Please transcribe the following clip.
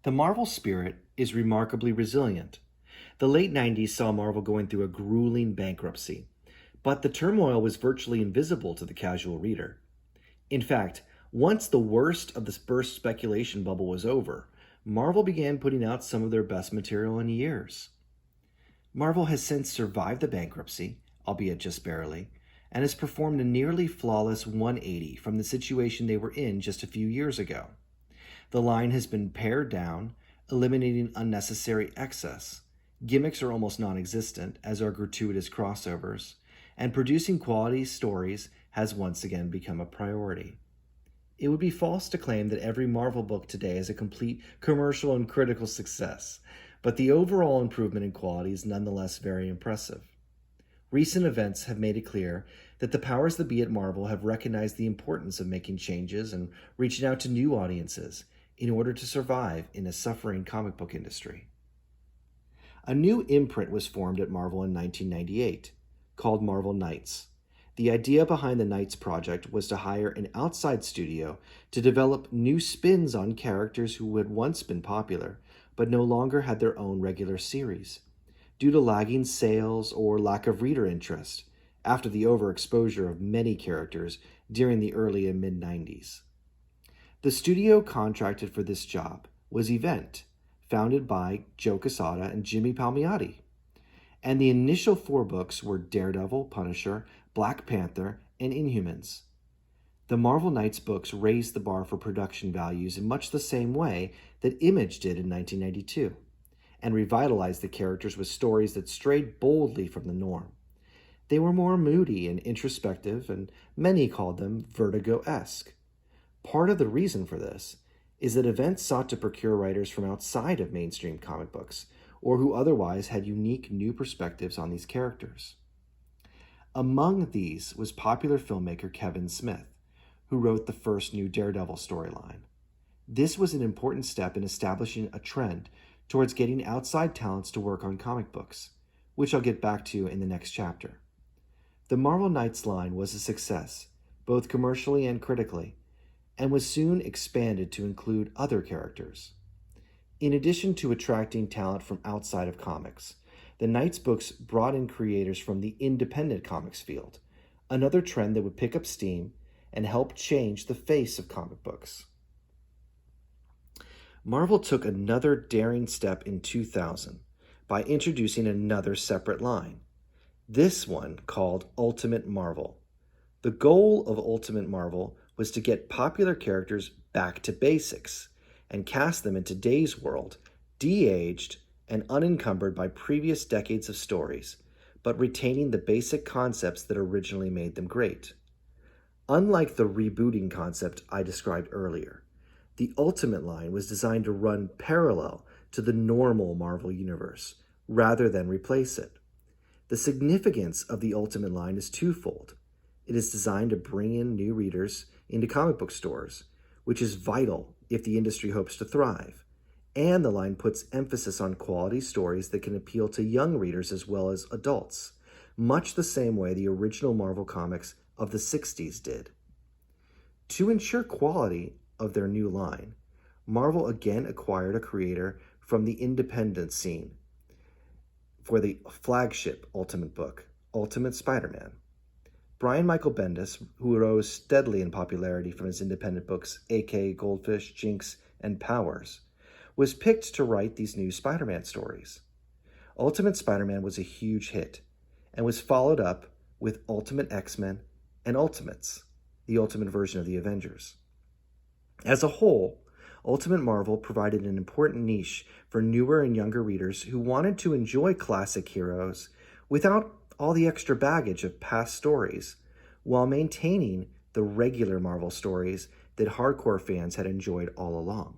The Marvel spirit is remarkably resilient. The late 90s saw Marvel going through a grueling bankruptcy, but the turmoil was virtually invisible to the casual reader. In fact, once the worst of the burst speculation bubble was over, Marvel began putting out some of their best material in years. Marvel has since survived the bankruptcy, albeit just barely, and has performed a nearly flawless 180 from the situation they were in just a few years ago. The line has been pared down, eliminating unnecessary excess. Gimmicks are almost non-existent, as are gratuitous crossovers, and producing quality stories has once again become a priority. It would be false to claim that every Marvel book today is a complete commercial and critical success, but the overall improvement in quality is nonetheless very impressive. Recent events have made it clear that the powers that be at Marvel have recognized the importance of making changes and reaching out to new audiences in order to survive in a suffering comic book industry. A new imprint was formed at Marvel in 1998, called Marvel Knights. The idea behind the Knights project was to hire an outside studio to develop new spins on characters who had once been popular, but no longer had their own regular series, due to lagging sales or lack of reader interest after the overexposure of many characters during the early and mid-90s. The studio contracted for this job was Event, founded by Joe Quesada and Jimmy Palmiotti. And the initial 4 books were Daredevil, Punisher, Black Panther, and Inhumans. The Marvel Knights books raised the bar for production values in much the same way that Image did in 1992, and revitalized the characters with stories that strayed boldly from the norm. They were more moody and introspective, and many called them Vertigo-esque. Part of the reason for this is that Event sought to procure writers from outside of mainstream comic books, or who otherwise had unique new perspectives on these characters. Among these was popular filmmaker Kevin Smith, who wrote the first new Daredevil storyline. This was an important step in establishing a trend towards getting outside talents to work on comic books, which I'll get back to in the next chapter. The Marvel Knights line was a success, both commercially and critically, and was soon expanded to include other characters. In addition to attracting talent from outside of comics, the Knights books brought in creators from the independent comics field, another trend that would pick up steam and help change the face of comic books. Marvel took another daring step in 2000 by introducing another separate line, this one called Ultimate Marvel. The goal of Ultimate Marvel was to get popular characters back to basics and cast them in today's world, de-aged and unencumbered by previous decades of stories, but retaining the basic concepts that originally made them great. Unlike the rebooting concept I described earlier, the Ultimate line was designed to run parallel to the normal Marvel universe, rather than replace it. The significance of the Ultimate line is twofold. It is designed to bring in new readers into comic book stores, which is vital if the industry hopes to thrive. And the line puts emphasis on quality stories that can appeal to young readers as well as adults, much the same way the original Marvel comics of the 60s did. To ensure quality of their new line, Marvel again acquired a creator from the independent scene for the flagship Ultimate book, Ultimate Spider-Man. Brian Michael Bendis, who rose steadily in popularity from his independent books, A.K. Goldfish, Jinx, and Powers, was picked to write these new Spider-Man stories. Ultimate Spider-Man was a huge hit and was followed up with Ultimate X-Men and Ultimates, the ultimate version of the Avengers. As a whole, Ultimate Marvel provided an important niche for newer and younger readers who wanted to enjoy classic heroes without all the extra baggage of past stories, while maintaining the regular Marvel stories that hardcore fans had enjoyed all along.